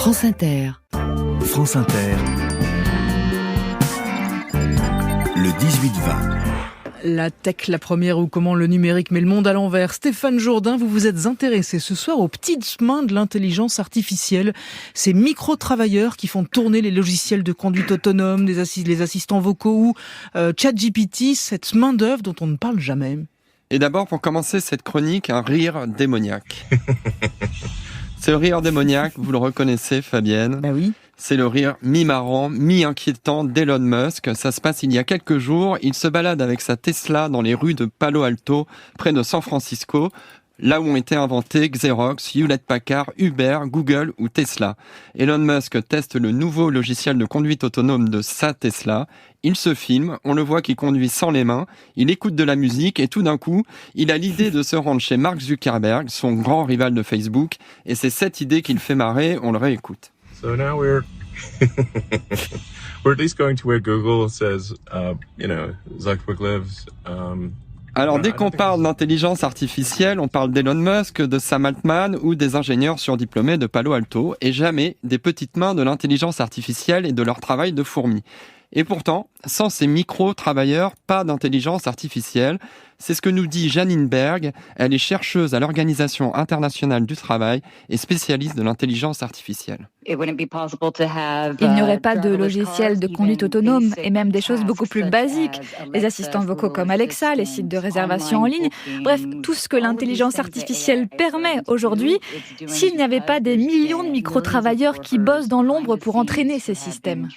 France Inter. France Inter. Le 18-20. La tech, la première, ou comment le numérique met le monde à l'envers. Stéphane Jourdain, vous vous êtes intéressé ce soir aux petites mains de l'intelligence artificielle. Ces micro-travailleurs qui font tourner les logiciels de conduite autonome, les assistants vocaux ou ChatGPT, cette main-d'œuvre dont on ne parle jamais. Et d'abord, pour commencer cette chronique, un rire démoniaque. Ce rire démoniaque, vous le reconnaissez, Fabienne ? Bah oui. C'est le rire mi-marrant, mi-inquiétant d'Elon Musk. Ça se passe il y a quelques jours. Il se balade avec sa Tesla dans les rues de Palo Alto, près de San Francisco, là où ont été inventés Xerox, Hewlett-Packard, Uber, Google ou Tesla. Elon Musk teste le nouveau logiciel de conduite autonome de sa Tesla. Il se filme, on le voit qu'il conduit sans les mains, il écoute de la musique et tout d'un coup, il a l'idée de se rendre chez Mark Zuckerberg, son grand rival de Facebook, et c'est cette idée qui le fait marrer, on le réécoute. So now we're at least going to where Google says, Zuckerberg lives. Alors dès qu'on parle d'intelligence artificielle, on parle d'Elon Musk, de Sam Altman ou des ingénieurs surdiplômés de Palo Alto, et jamais des petites mains de l'intelligence artificielle et de leur travail de fourmi. Et pourtant, sans ces micro-travailleurs, pas d'intelligence artificielle. C'est ce que nous dit Janine Berg. Elle est chercheuse à l'Organisation internationale du travail et spécialiste de l'intelligence artificielle. Il n'y aurait pas de logiciel de conduite autonome et même des choses beaucoup plus basiques. Les assistants vocaux comme Alexa, les sites de réservation en ligne, bref, tout ce que l'intelligence artificielle permet aujourd'hui, s'il n'y avait pas des millions de micro-travailleurs qui bossent dans l'ombre pour entraîner ces systèmes.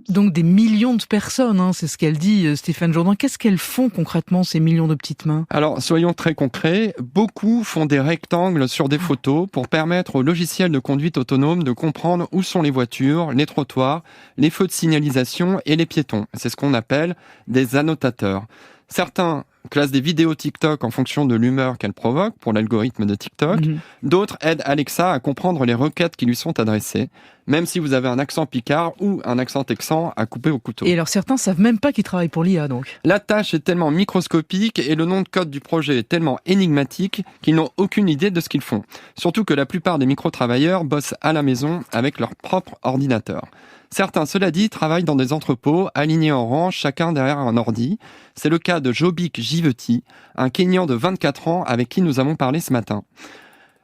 Donc des millions de personnes, c'est ce qu'elle dit, Stéphane Jourdain. Qu'est-ce qu'elles font concrètement, ces millions de petites mains ? Alors, soyons très concrets. Beaucoup font des rectangles sur des photos pour permettre au logiciel de conduite autonome de comprendre où sont les voitures, les trottoirs, les feux de signalisation et les piétons. C'est ce qu'on appelle des annotateurs. Certains classent des vidéos TikTok en fonction de l'humeur qu'elles provoquent pour l'algorithme de TikTok. D'autres aident Alexa à comprendre les requêtes qui lui sont adressées, même si vous avez un accent picard ou un accent texan à couper au couteau. Et alors certains savent même pas qu'ils travaillent pour l'IA donc. La tâche est tellement microscopique et le nom de code du projet est tellement énigmatique qu'ils n'ont aucune idée de ce qu'ils font. Surtout que la plupart des micro-travailleurs bossent à la maison avec leur propre ordinateur. Certains, cela dit, travaillent dans des entrepôts, alignés en rang, chacun derrière un ordi. C'est le cas de Jobik Jiveti, un Kényan de 24 ans avec qui nous avons parlé ce matin.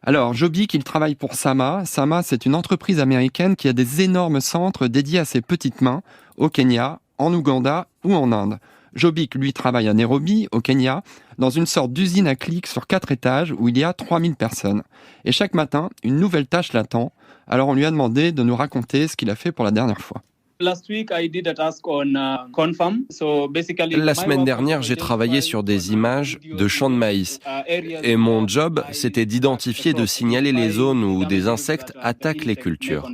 Alors, Jobik, il travaille pour Sama. Sama, c'est une entreprise américaine qui a des énormes centres dédiés à ses petites mains, au Kenya, en Ouganda ou en Inde. Jobik, lui, travaille à Nairobi, au Kenya, dans une sorte d'usine à clics sur 4 étages où il y a 3000 personnes. Et chaque matin, une nouvelle tâche l'attend. Alors on lui a demandé de nous raconter ce qu'il a fait pour la dernière fois. La semaine dernière, j'ai travaillé sur des images de champs de maïs. Et mon job, c'était d'identifier, de signaler les zones où des insectes attaquent les cultures.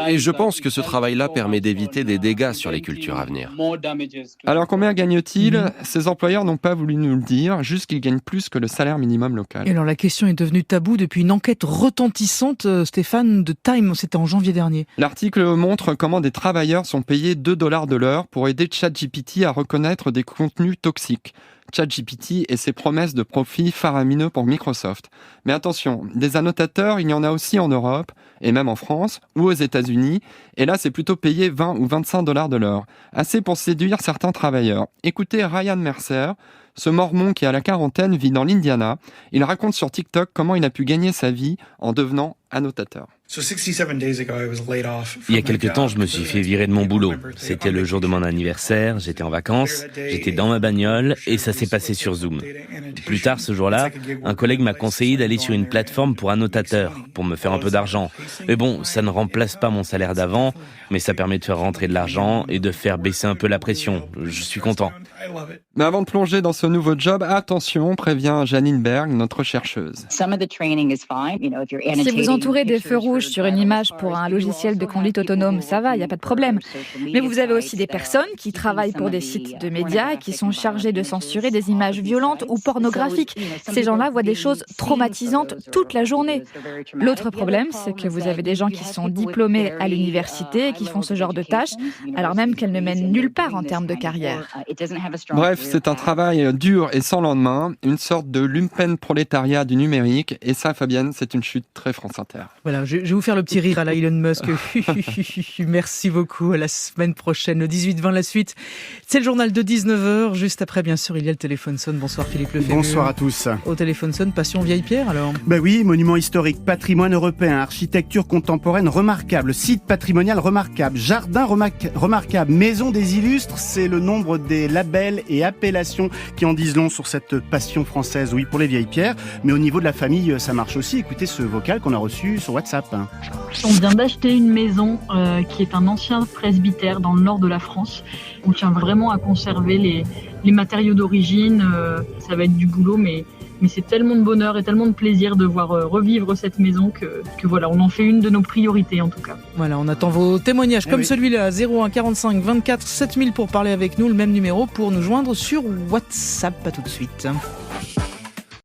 Et je pense que ce travail-là permet d'éviter des dégâts sur les cultures à venir. Alors combien gagne-t-il ? Ces employeurs n'ont pas voulu nous le dire, juste qu'ils gagnent plus que le salaire minimum local. Et alors la question est devenue taboue depuis une enquête retentissante, Stéphane, de Time, c'était en janvier dernier. L'article montre comment des travailleurs sont payés $2 de l'heure pour aider ChatGPT à reconnaître des contenus toxiques. ChatGPT et ses promesses de profit faramineux pour Microsoft. Mais attention, des annotateurs, il y en a aussi en Europe, et même en France, ou aux États-Unis, et là c'est plutôt payé $20 ou $25 de l'heure. Assez pour séduire certains travailleurs. Écoutez Ryan Mercer, ce mormon qui à la quarantaine vit dans l'Indiana. Il raconte sur TikTok comment il a pu gagner sa vie en devenant annotateur. Il y a quelque temps, je me suis fait virer de mon boulot. C'était le jour de mon anniversaire, j'étais en vacances, j'étais dans ma bagnole et ça s'est passé sur Zoom. Plus tard ce jour-là, un collègue m'a conseillé d'aller sur une plateforme pour annotateurs, pour me faire un peu d'argent. Mais bon, ça ne remplace pas mon salaire d'avant, mais ça permet de faire rentrer de l'argent et de faire baisser un peu la pression. Je suis content. Mais avant de plonger dans ce nouveau job, attention, prévient Janine Berg, notre chercheuse. Si vous entourez des feux rouges sur une image pour un logiciel de conduite autonome, ça va, il n'y a pas de problème. Mais vous avez aussi des personnes qui travaillent pour des sites de médias et qui sont chargés de censurer des images violentes ou pornographiques. Ces gens-là voient des choses traumatisantes toute la journée. L'autre problème, c'est que vous avez des gens qui sont diplômés à l'université et qui font ce genre de tâches, alors même qu'elles ne mènent nulle part en termes de carrière. Bref, c'est un travail dur et sans lendemain, une sorte de lumpenprolétariat du numérique. Et ça, Fabienne, c'est une chute très France Inter. Voilà, je vais vous faire le petit rire à la Elon Musk. Merci beaucoup, à la semaine prochaine, le 18-20, la suite. C'est le journal de 19h. Juste après, bien sûr, il y a le téléphone sonne. Bonsoir Philippe Lefebvre. Bonsoir à tous. Au téléphone sonne, passion vieille pierre alors? Oui, monument historique, patrimoine européen, architecture contemporaine remarquable, site patrimonial remarquable, jardin remarquable, maison des illustres, c'est le nombre des labels et appellations qui en disent long sur cette passion française, oui, pour les vieilles pierres. Mais au niveau de la famille, ça marche aussi. Écoutez ce vocal qu'on a reçu sur WhatsApp. On vient d'acheter une maison qui est un ancien presbytère dans le nord de la France. On tient vraiment à conserver les matériaux d'origine. Ça va être du boulot, mais c'est tellement de bonheur et tellement de plaisir de voir revivre cette maison que voilà, on en fait une de nos priorités en tout cas. Voilà, on attend vos témoignages comme celui-là, 01 45 24 7000 pour parler avec nous, le même numéro pour nous joindre sur WhatsApp. À tout de suite.